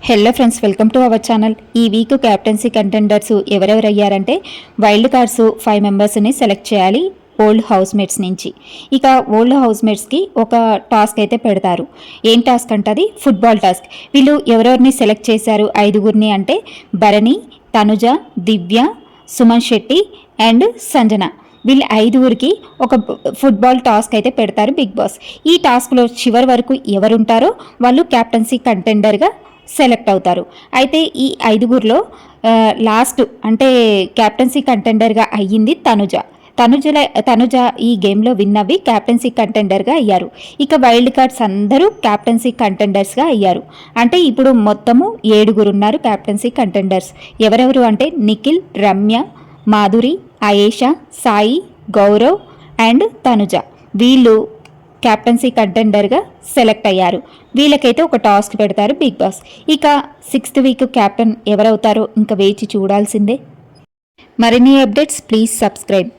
Hello friends, welcome to our channel. ఈ week captaincy contenders ఎవరెవరు అయ్యారంటే వైల్డ్ కార్డ్స్ 5 మెంబర్స్ని సెలెక్ట్ చేయాలి ఓల్డ్ హౌస్మేట్స్ నుంచి. ఇక ఓల్డ్ హౌస్మేట్స్కి ఒక టాస్క్ అయితే పెడతారు. ఏం టాస్క్ అంటే అది ఫుట్బాల్ టాస్క్. వీళ్ళు ఎవరెవరిని సెలెక్ట్ చేశారు 5గురిని అంటే భరణి, తనుజ, దివ్య, సుమన్ శెట్టి అండ్ సంజన. వీళ్ళు 5గురికి ఒక ఫుట్బాల్ టాస్క్ అయితే పెడతారు బిగ్ బాస్. ఈ టాస్క్లో చివరి వరకు ఎవరుంటారో వాళ్ళు క్యాప్టెన్సీ కంటెండర్గా సెలెక్ట్ అవుతారు. అయితే ఈ 5గురిలో లాస్ట్ అంటే క్యాప్టెన్సీ కంటెండర్గా అయ్యింది తనుజ ఈ గేమ్లో విన్ అవ్వి క్యాప్టెన్సీ కంటెండర్గా అయ్యారు. ఇక వైల్డ్ కార్డ్స్ అందరూ క్యాప్టెన్సీ కంటెండర్స్గా అయ్యారు. అంటే ఇప్పుడు మొత్తము 7గురు ఉన్నారు క్యాప్టెన్సీ కంటెండర్స్. ఎవరెవరు అంటే నిఖిల్, రమ్య, మాధురి, ఆయేషా, సాయి, గౌరవ్ అండ్ తనుజ. వీళ్ళు క్యాప్టెన్సీ కంటెండర్గా సెలెక్ట్ అయ్యారు. వీళ్ళకైతే ఒక టాస్క్ పెడతారు బిగ్ బాస్. ఇక 6th వీక్ క్యాప్టెన్ ఎవరవుతారో ఇంకా వేచి చూడాల్సిందే. మరిన్ని అప్డేట్స్ ప్లీజ్ సబ్స్క్రైబ్.